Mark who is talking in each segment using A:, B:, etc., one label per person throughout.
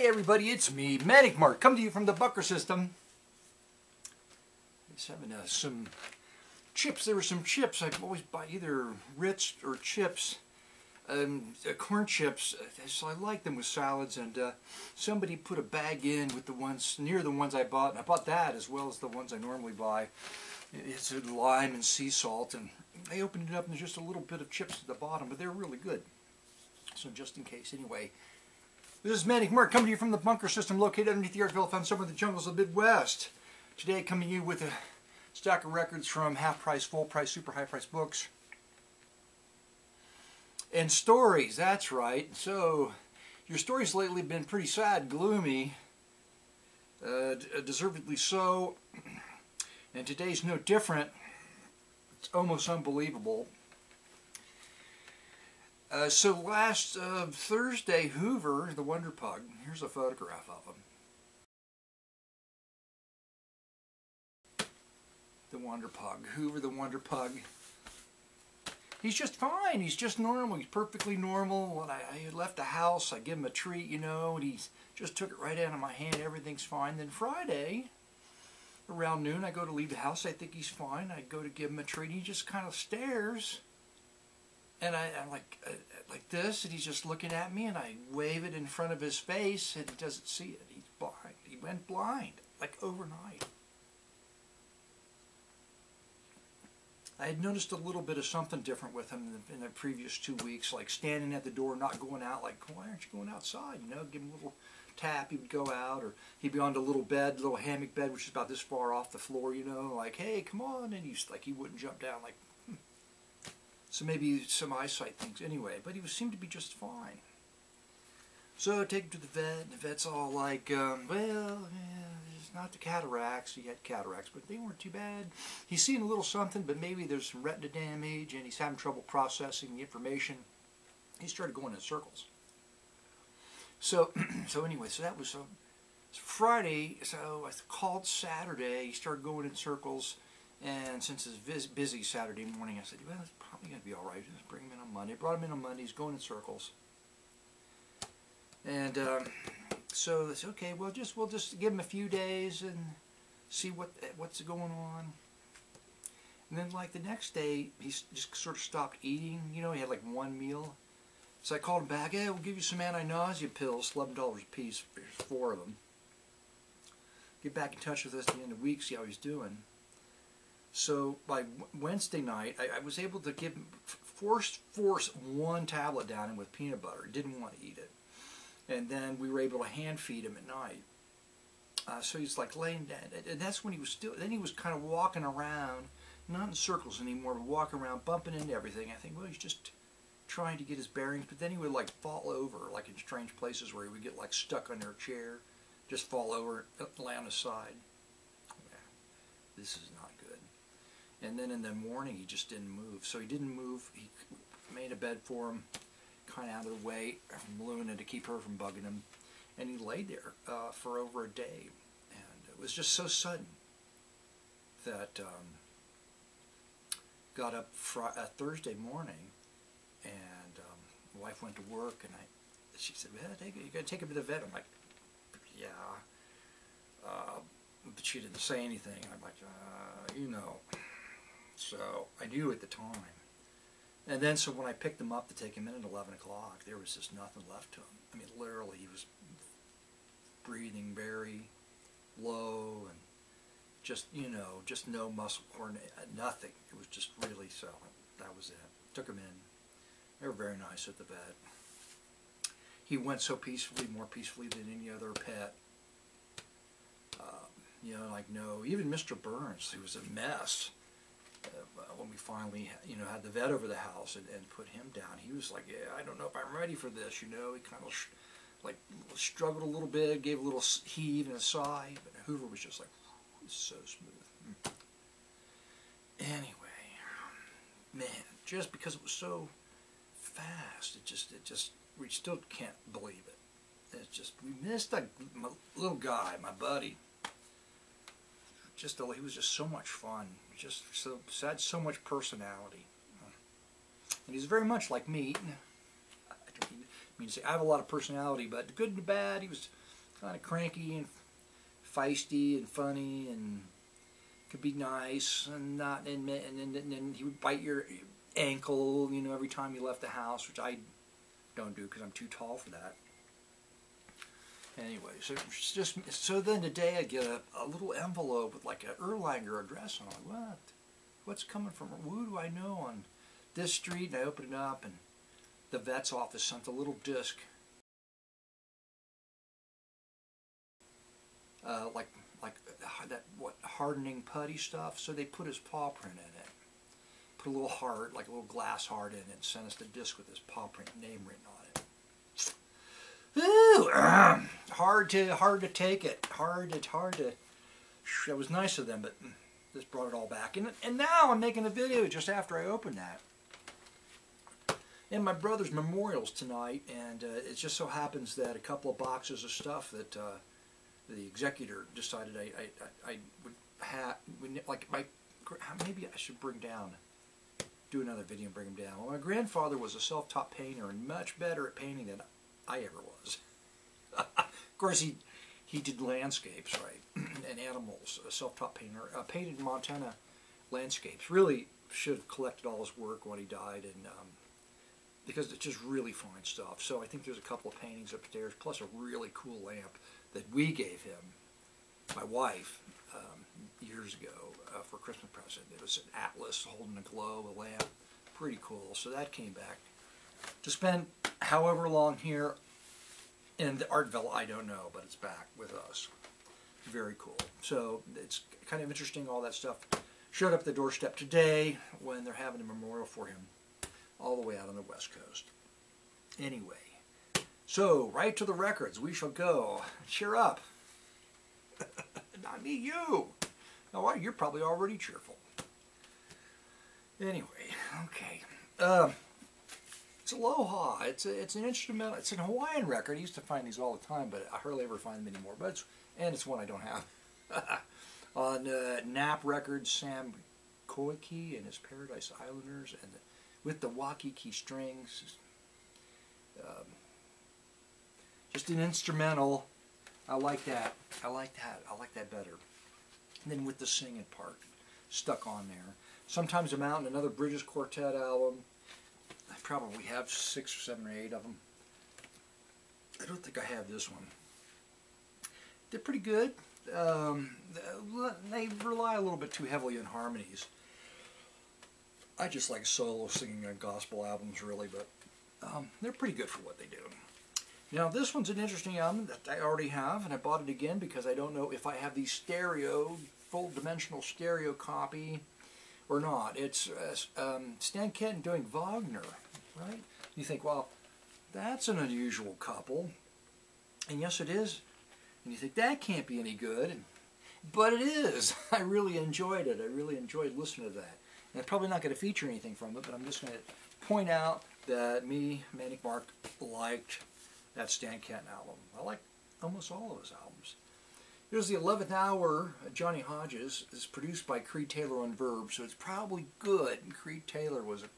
A: Hey everybody, it's me, Manic Mark, coming to you from the Bunker System. Just having some chips. There were some chips. I always buy either Ritz or chips, corn chips. So I like them with salads. And somebody put a bag in with the ones near the ones I bought. And I bought that as well as the ones I normally buy. It's lime and sea salt. And I opened it up and there's just a little bit of chips at the bottom, but they're really good. So just in case, anyway. This is Manic Mark coming to you from the Bunker System located underneath the Artville found somewhere in the jungles of the Midwest. Today coming to you with a stack of records from half price, full price, super high price books. And stories, that's right. So, your stories lately have been pretty sad, gloomy, deservedly so. And today's no different. It's almost unbelievable. So last Thursday, Hoover, the Wonder Pug, here's a photograph of him. The Wonder Pug, Hoover the Wonder Pug. He's just fine, he's just normal, he's perfectly normal. When I left the house, I give him a treat, you know, and he just took it right out of my hand, everything's fine. Then Friday, around noon, I go to leave the house, I think he's fine. I go to give him a treat, he just kind of stares. And I'm like this, and he's just looking at me, and I wave it in front of his face, and he doesn't see it. He's blind. He went blind, like overnight. I had noticed a little bit of something different with him in the previous 2 weeks, like standing at the door, not going out, like, why aren't you going outside? You know, give him a little tap, he would go out, or he'd be on the little bed, little hammock bed, which is about this far off the floor, you know, like, hey, come on, and he's like, he wouldn't jump down, like, So maybe some eyesight things anyway, but he seemed to be just fine. So I take him to the vet, and the vet's all like, well, yeah, it's not the cataracts. He had cataracts, but they weren't too bad. He's seeing a little something, but maybe there's some retina damage, and he's having trouble processing the information. He started going in circles. So, anyway, so that was Friday, so I called Saturday. He started going in circles. And since it's busy Saturday morning, I said, well, it's probably going to be all right. Just bring him in on Monday. Brought him in on Monday. He's going in circles. And so I said, okay, well, we'll just give him a few days and see what's going on. And then, like, the next day, he just sort of stopped eating. You know, he had, like, one meal. So I called him back. Hey, we'll give you some anti-nausea pills, $11 a piece. There's 4 of them. Get back in touch with us at the end of the week, see how he's doing. So by Wednesday night, I was able to give him, force 1 tablet down him with peanut butter. He didn't want to eat it. And then we were able to hand feed him at night. So he's like laying down. And that's when he was still, then he was kind of walking around, not in circles anymore, but walking around, bumping into everything. I think, well, he's just trying to get his bearings. But then he would like fall over, like in strange places where he would get like stuck under a chair, just fall over, lay on his side. Yeah, this is not good. And then in the morning, he just didn't move. So he didn't move. He made a bed for him, kind of out of the way from Luna to keep her from bugging him. And he laid there for over a day. And it was just so sudden that got up Thursday morning, and my wife went to work, and she said, well, you got to take him to the vet. I'm like, yeah. But she didn't say anything. I'm like, you know. So I knew at the time. And then so when I picked him up to take him in at 11 o'clock, there was just nothing left to him. I mean, literally, he was breathing very low and just, you know, just no muscle coordination, nothing. It was just really so. That was it. Took him in. They were very nice at the vet. He went so peacefully, more peacefully than any other pet. You know, like even Mr. Burns, who was a mess. When we finally, you know, had the vet over the house and put him down, he was like, yeah, I don't know if I'm ready for this, you know. He kind of like struggled a little bit, gave a little heave and a sigh, but Hoover was just like, so smooth. Anyway, man, just because it was so fast, it just, we still can't believe it. It's just, we missed my little guy, my buddy. He was just so much fun. Just had so much personality. And he's very much like me. I don't mean to say I have a lot of personality, but the good and the bad, he was kind of cranky and feisty and funny, and could be nice and not, and then he would bite your ankle, you know, every time you left the house, which I don't do because I'm too tall for that. Anyway, so then today I get a little envelope with like an Erlanger address on it. What? What's coming from? Who do I know on this street? And I open it up, and the vet's office sent a little disc, like that hardening putty stuff. So they put his paw print in it, put a little heart, like a little glass heart in it, and sent us the disc with his paw print name written on it. Ooh, hard to take it. Hard to. That was nice of them, but this brought it all back. And now I'm making a video just after I opened that. And my brother's memorial's tonight, and it just so happens that a couple of boxes of stuff that the executor decided I would have, like maybe I should do another video and bring him down. Well, my grandfather was a self-taught painter and much better at painting than I ever was. Of course, he did landscapes, right, and animals. A self-taught painter, painted in Montana landscapes. Really should have collected all his work when he died, and because it's just really fine stuff. So I think there's a couple of paintings upstairs, plus a really cool lamp that we gave him, my wife, years ago for a Christmas present. It was an atlas holding a globe, a lamp. Pretty cool. So that came back. To spend however long here in the art villa, I don't know, but it's back with us. Very cool. So it's kind of interesting, all that stuff showed up at the doorstep today when they're having a memorial for him all the way out on the West Coast. Anyway, so right to the records we shall go. Cheer up. Not me, you. Oh, you're probably already cheerful. Anyway, okay. It's Aloha. It's an instrumental. It's an Hawaiian record. I used to find these all the time, but I hardly ever find them anymore. But it's one I don't have. On Nap Records, Sam Koike and his Paradise Islanders, and with the Waikiki strings. Just an instrumental. I like that. I like that better. And then with the singing part stuck on there. Sometimes I'm out in another Bridges Quartet album. I probably have 6 or 7 or 8 of them. I don't think I have this one. They're pretty good. They rely a little bit too heavily on harmonies. I just like solo singing on gospel albums, really, but they're pretty good for what they do. Now, this one's an interesting album that I already have, and I bought it again because I don't know if I have the full-dimensional stereo copy or not. It's Stan Kenton doing Wagner, right? You think, well, that's an unusual couple, and yes, it is. And you think, that can't be any good, but it is. I really enjoyed it. I really enjoyed listening to that. And I'm probably not going to feature anything from it, but I'm just going to point out that me, Manic Mark, liked that Stan Kenton album. I like almost all of his albums. Here's the 11th Hour, Johnny Hodges. It's produced by Creed Taylor on Verb, so it's probably good. And Creed Taylor was a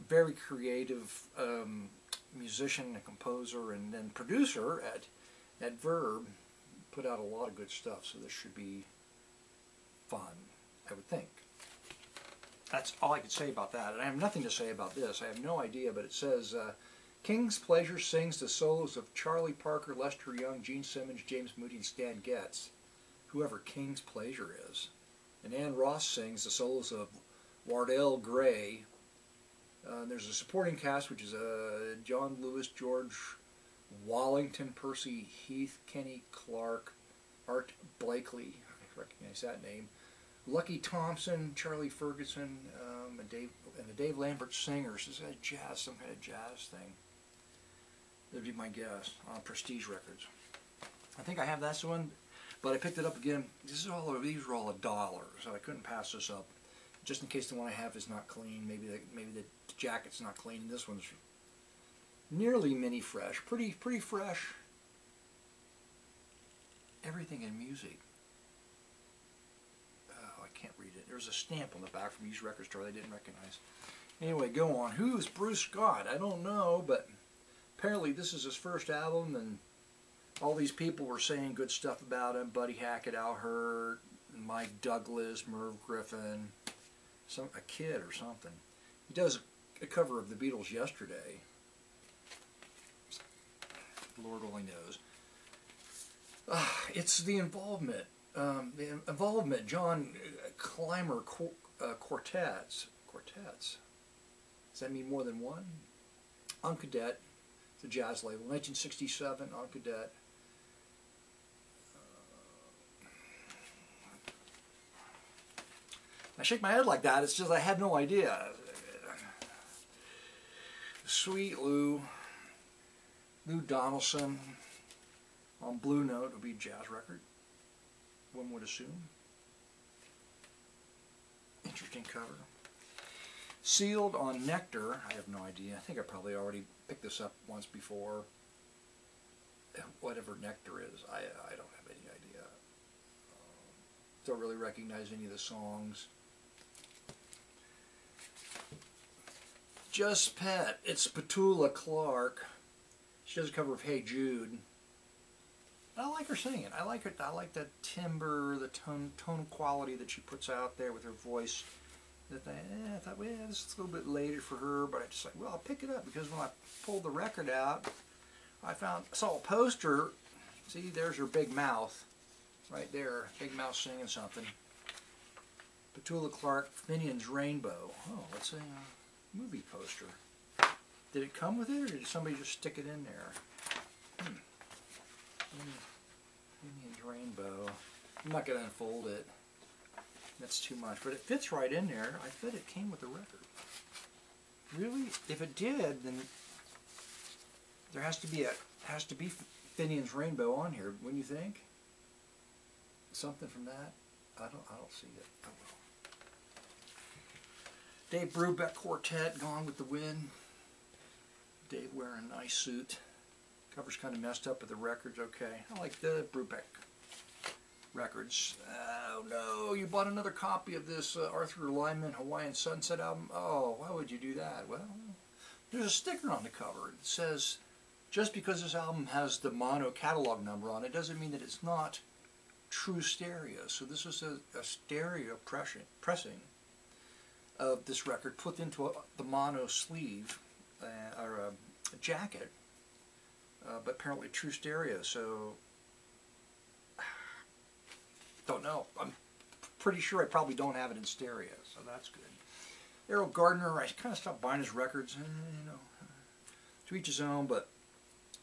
A: very creative musician and composer and then producer at Verb. Put out a lot of good stuff, so this should be fun, I would think. That's all I could say about that. And I have nothing to say about this. I have no idea, but it says, King's Pleasure sings the solos of Charlie Parker, Lester Young, Gene Simmons, James Moody, and Stan Getz, whoever King's Pleasure is. And Ann Ross sings the solos of Wardell Gray. There's a supporting cast, which is John Lewis, George Wallington, Percy Heath, Kenny Clark, Art Blakely, I recognize that name, Lucky Thompson, Charlie Ferguson, and the Dave Lambert Singers. Is that jazz, some kind of jazz thing? That'd be my guess on Prestige Records. I think I have that one, but I picked it up again. These are all $1, so I couldn't pass this up, just in case the one I have is not clean. Maybe the jacket's not clean. This one's nearly mini fresh, pretty fresh. Everything in music. Oh, I can't read it. There's a stamp on the back from each record store I didn't recognize. Anyway, go on. Who's Bruce Scott? I don't know, but apparently this is his first album, and all these people were saying good stuff about him. Buddy Hackett, Al Hurt, Mike Douglas, Merv Griffin, a kid or something. He does a cover of the Beatles Yesterday. Lord only knows. It's the involvement. John Clymer quartets. Quartets. Does that mean more than one? On Cadet, it's a jazz label. 1967, On Cadet. I shake my head like that. It's just I had no idea. Sweet Lou Donaldson on Blue Note would be a jazz record, one would assume. Interesting cover. Sealed on Nectar, I have no idea. I think I probably already picked this up once before. Whatever Nectar is, I don't have any idea. Don't really recognize any of the songs. Just Pet, it's Petula Clark. She does a cover of Hey Jude. I like her singing. I like her. I like the timbre, the tone quality that she puts out there with her voice. That I thought, well, this is a little bit later for her, but I just like, well, I'll pick it up because when I pulled the record out, I saw a poster. See, there's her big mouth, right there, big mouth singing something. Petula Clark, Finian's Rainbow. Oh, it's a movie poster. Did it come with it, or did somebody just stick it in there? Finian's Rainbow. I'm not going to unfold it. That's too much, but it fits right in there. I bet it came with the record. Really? If it did, then there has to be Finian's Rainbow on here, wouldn't you think? Something from that? I don't see it. Oh well. Dave Brubeck Quartet, Gone with the Wind. Dave wearing a nice suit. Cover's kind of messed up, but the record's okay. I like the Brubeck records. Oh no, you bought another copy of this Arthur Lyman Hawaiian Sunset album? Oh, why would you do that? Well, there's a sticker on the cover. It says, just because this album has the mono catalog number on it doesn't mean that it's not true stereo. So this is a stereo pressing of this record put into the mono sleeve or a jacket, but apparently true stereo. So don't know. I'm pretty sure I probably don't have it in stereo, so that's good. Errol Gardner, I kind of stopped buying his records, you know, to each his own, but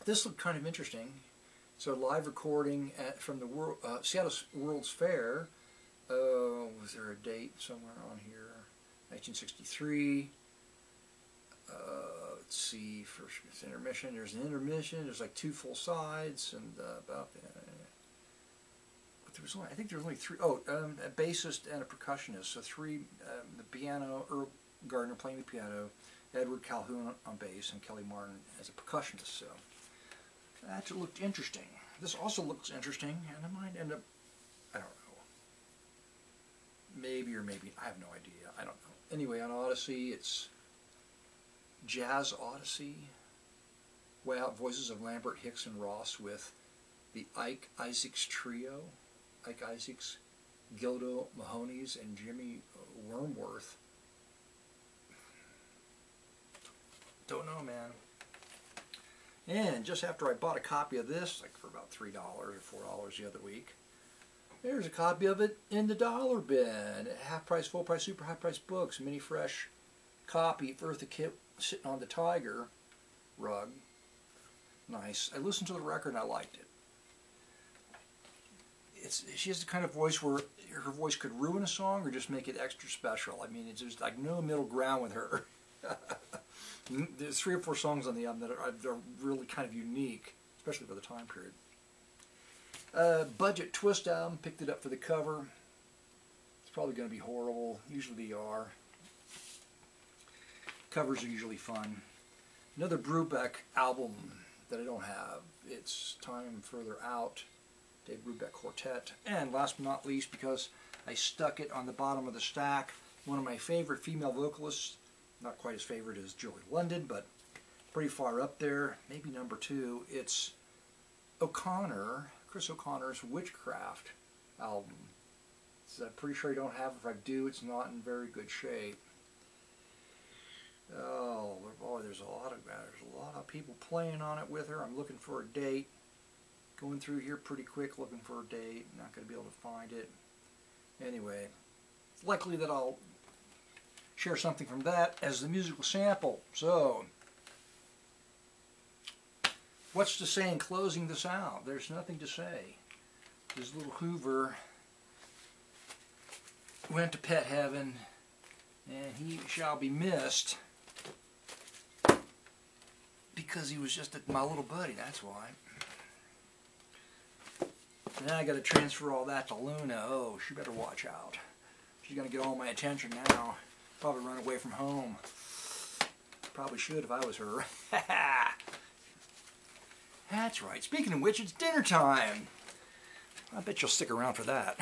A: this looked kind of interesting. So live recording from the Seattle World's Fair. Was there a date somewhere on here? 1963. Let's see. First it's intermission. There's an intermission. There's like 2 full sides, and about the. But there was only, I think there was only 3. Oh, a bassist and a percussionist. So 3. The piano. Earl Gardner playing the piano. Edward Calhoun on bass, and Kelly Martin as a percussionist. So that looked interesting. This also looks interesting, and it might end up. I don't know. Maybe or maybe. I have no idea. I don't know. Anyway, on Odyssey, it's Jazz Odyssey. Well, voices of Lambert, Hicks, and Ross with the Ike Isaacs Trio. Ike Isaacs, Gildo Mahoney's, and Jimmy Wormworth. Don't know, man. And just after I bought a copy of this, like for about $3 or $4 the other week, there's a copy of it in the dollar bin. Half price, full price, super high price books. Mini fresh copy of Eartha Kitt sitting on the tiger rug. Nice. I listened to the record and I liked it. She has the kind of voice where her voice could ruin a song or just make it extra special. I mean, it's just like no middle ground with her. There's 3 or 4 songs on the album that are really kind of unique, especially for the time period. Budget Twist album, picked it up for the cover. It's probably going to be horrible. Usually they are. Covers are usually fun. Another Brubeck album that I don't have. It's Time Further Out, Dave Brubeck Quartet. And last but not least, because I stuck it on the bottom of the stack, one of my favorite female vocalists, not quite as favorite as Julie London, but pretty far up there, maybe number 2. It's Chris O'Connor's Witchcraft album. So I'm pretty sure I don't have it. If I do, it's not in very good shape. Oh boy, there's a lot of people playing on it with her. I'm looking for a date. Going through here pretty quick, looking for a date. Not going to be able to find it. Anyway, it's likely that I'll share something from that as the musical sample. So, what's to say in closing this out? There's nothing to say. This little Hoover went to pet heaven, and he shall be missed because he was just my little buddy, that's why. Now I got to transfer all that to Luna. Oh, she better watch out. She's going to get all my attention now. Probably run away from home. Probably should if I was her. That's right. Speaking of which, it's dinner time. I bet you'll stick around for that.